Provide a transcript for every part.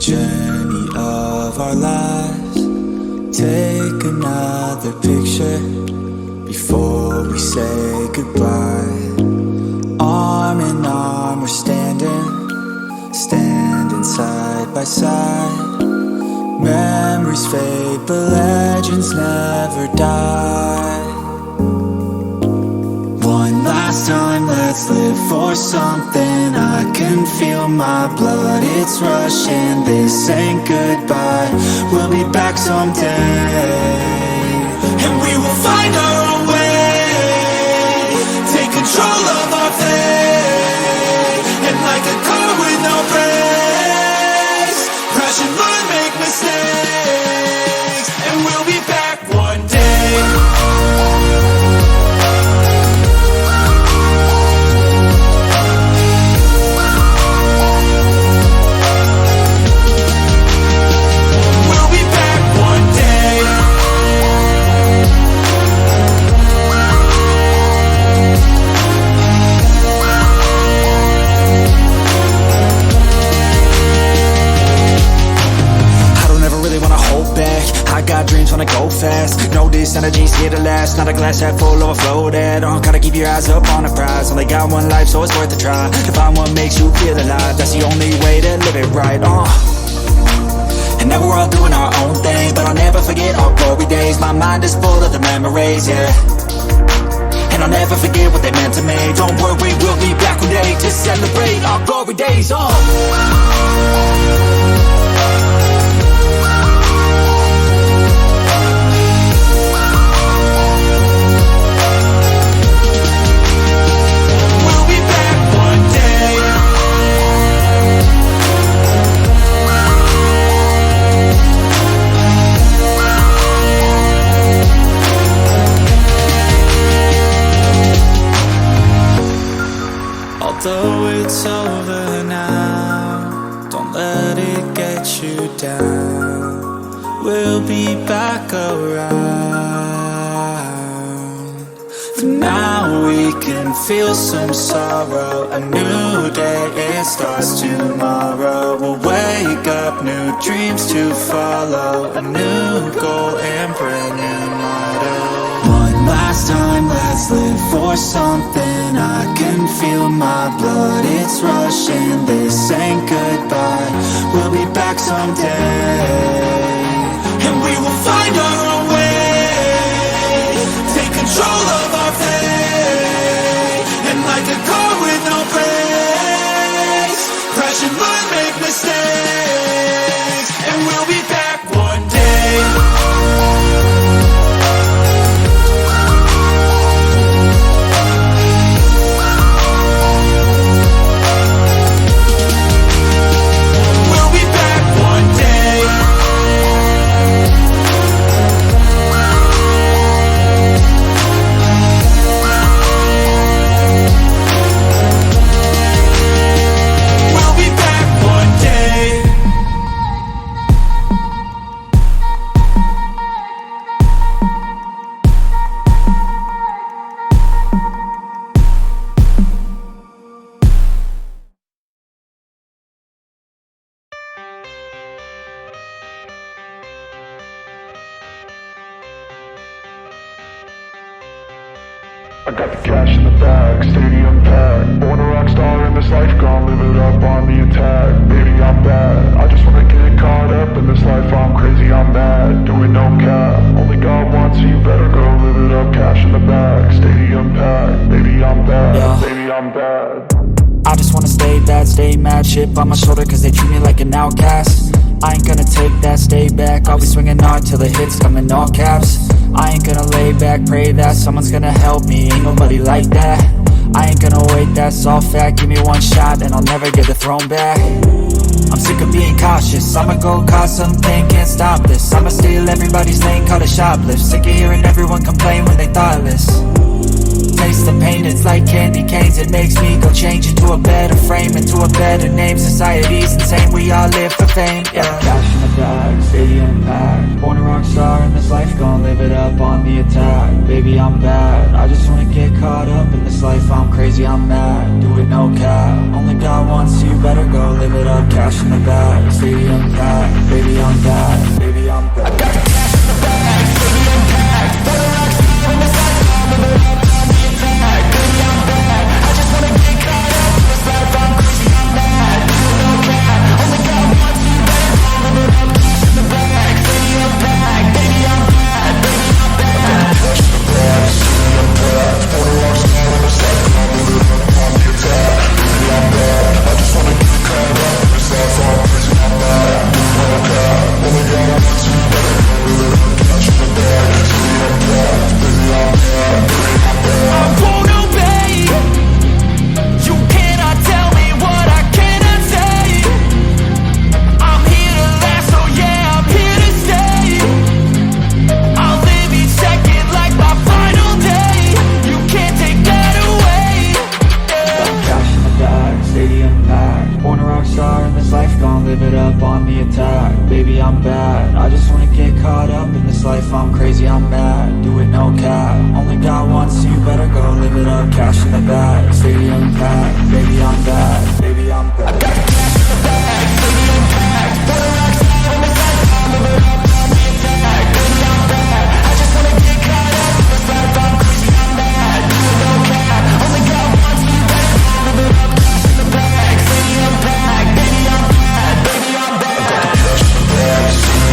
journey of our lives. Take another picture before we say goodbye. Arm in arm we're standing side by side. Memories fade but legends never die. One last time, let's live for something. I can feel my blood, it's rushing. This ain't goodbye, we'll be back someday. And we will find our own way. Take control of our fate. And like a car with no brakes, crash and learn, make mistakes. And we'll be back one day. Wanna go fast, know this energy's here to last. Not a glass half full, overflow that. Gotta keep your eyes up on the prize. Only got one life, so it's worth a try. To find what makes you feel alive, that's the only way to live it right. And now we're all doing our own thing, but I'll never forget our glory days. My mind is full of the memories, yeah. And I'll never forget what they meant to me. Don't worry, we'll be back one day to celebrate our glory days. Although it's over now, don't let it get you down. We'll be back around. For now we can feel some sorrow. A new day, it starts tomorrow. We'll wake up, new dreams to follow. A new goal and brand new motto. One last time, let's live for something. I can feel my blood, it's rushing. This ain't goodbye, we'll be back someday. And we will find our own way. Take control of our fate. And like a car with no brakes, crash and learn, make mistakes. And we'll be back one day. I got the cash in the bag, stadium packed. Born a rock star in this life, gonna live it up on the attack. Baby, I'm bad, I just wanna get caught up in this life. I'm crazy, I'm mad, doing no cap. Only God wants you, better go live it up. Cash in the bag, stadium packed. Baby, I'm bad, yeah. Baby, I'm bad. I just wanna stay bad, stay mad. Chip on my shoulder cause they treat me like an outcast. I ain't gonna take that, stay back. I'll be swinging hard till the hits come in all caps. I ain't gonna lay back, pray that someone's gonna help me. Ain't nobody like that. I ain't gonna wait, that's all fact. Give me one shot and I'll never get the throne back. I'm sick of being cautious, I'ma go cause something, can't stop this. I'ma steal everybody's lane, call it shoplift. Sick of hearing everyone complain when they thoughtless. Taste erase the pain. It's like candy canes, it makes me go change into a better frame, into a better name. Society's insane, we all live for fame, yeah. Cash in the bag, stadium packed. Born a rock star in this life, gon' live it up on the attack. Baby, I'm bad, I just wanna get caught up in this life. I'm crazy, I'm mad, do it no cap. Only God wants you, better go live it up. Cash in the bag, stadium packed. Baby, I'm bad, baby, I'm bad. I got the cash in the bag, stadium packed. Born a rock star in this life, gon' live it up on the attack. Baby, I'm bad, I just wanna get caught up in this life. I'm crazy, I'm mad, do it no cap. Only God wants you, better go live it up. Cash in the bag, stadium packed. Baby, I'm bad, baby, I'm bad. Cash in the bag, stadium packed. Born a rock star in this life, gon' live it up on the attack. Baby, I'm bad, I just wanna get caught up in this life. I'm crazy, I'm mad, do it no cap. Only God wants you, better go live it up. Cash in the bag, stadium packed. Baby, I'm bad, baby, I'm bad. I won't obey. You cannot tell me what I cannot say. I'm here to last, so yeah, I'm here to stay. I'll live each second like my final day. You can't take that away, yeah. Cash in the bag, stadium packed. Born a rock star in this life, gon' live it up on the attack. Baby, I'm bad, I just wanna get caught up in this life. I'm crazy, I'm mad, do it no cap. Only God wants you, better go live it up. Cash in the bag, stadium packed. Baby, I'm bad, baby, I'm bad. I got the cash in the bag, stadium packed. Born a rock star in this life, gon' live it up on the attack. Baby, I'm bad, I just wanna get caught up in this life. I'm crazy, I'm mad, do it no cap. Only God wants you, better go live it up. Cash in the bag, stadium packed. Baby, I'm bad, baby, I'm bad. I got the cash in the bag, stadium packed.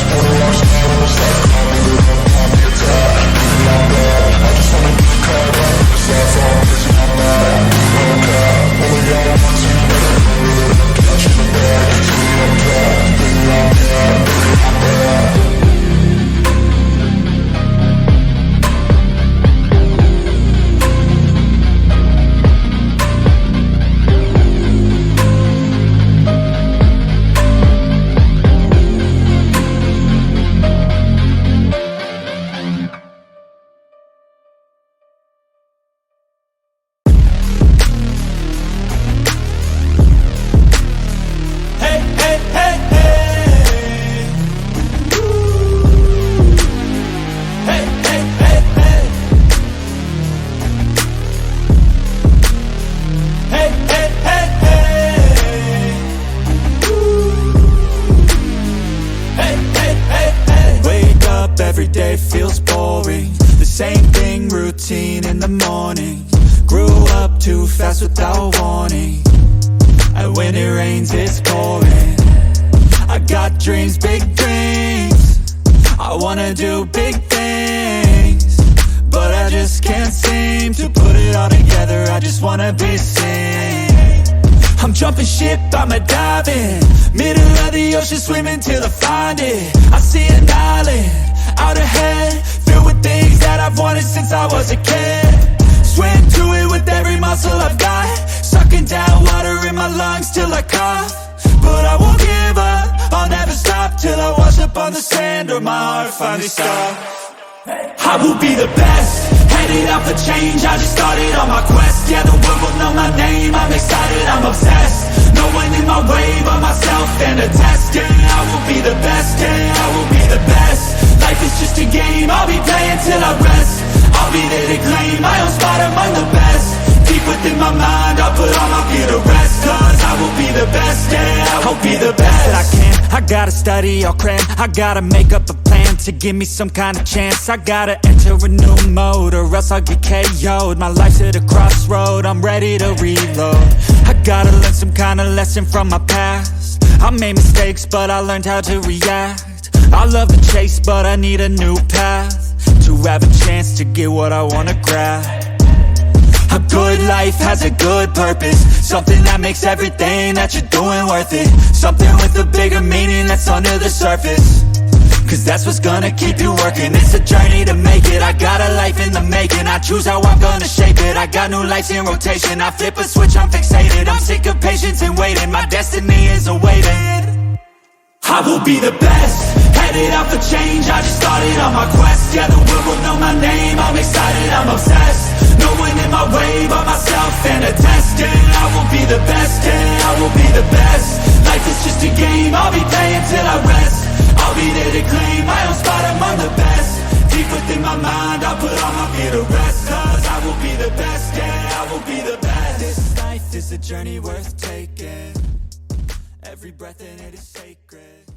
Born a rock star in this life, gon' live it up on the attack. Baby, I'm bad, I just wanna get caught up in this life. I'm crazy, I'm mad, do it no cap. Only God wants you, better go live it up. Cash in the bag, stadium packed. Baby, I'm bad, baby, I'm bad. Every day feels boring. The same thing, routine in the morning. Grew up too fast without warning. And when it rains, it's pouring. I got dreams, big dreams. I wanna do big things, but I just can't seem to put it all together. I just wanna be seen. I'm jumping ship, I'm a diving. Middle of the ocean, swimming till I find it. I see an island out ahead, filled with things that I've wanted since I was a kid. Swim to it with every muscle I've got, sucking down water in my lungs till I cough. But I won't give up, I'll never stop till I wash up on the sand or my heart finally stops. I will be the best, headed out for change. I just started on my quest. Yeah, the world will know my name. I'm excited, I'm obsessed. No one in my way but myself and a test. Yeah, I will be the best. Yeah, I will be the best. Life is just a game, I'll be playing till I rest. I'll be there to claim my own spot among the best. Deep within my mind, I'll put all my fear to rest. Cause I will be the best, yeah, I'll be the best that I can. I gotta study, I'll cram. I gotta make up a plan to give me some kind of chance. I gotta enter a new mode or else I'll get KO'd. My life's at a crossroad, I'm ready to reload. I gotta learn some kind of lesson from my past. I made mistakes, but I learned how to react. I love the chase, but I need a new path to have a chance to get what I wanna grab. A good life has a good purpose, something that makes everything that you're doing worth it. Something with a bigger meaning that's under the surface, cause that's what's gonna keep you working. It's a journey to make it, I got a life in the making. I choose how I'm gonna shape it, I got new lights in rotation. I flip a switch, I'm fixated, I'm sick of patience and waiting. My destiny is awaiting. I will be the best, headed out for change. I just started on my quest. Yeah, the world will know my name. I'm excited, I'm obsessed. No my way by myself and a test. Yeah, I will be the best, yeah, I will be the best. Life is just a game, I'll be playing till I rest. I'll be there to claim my own spot among the best. Deep within my mind, I'll put all my fear to rest. Cause I will be the best, yeah, I will be the best. This life is a journey worth taking. Every breath in it is sacred.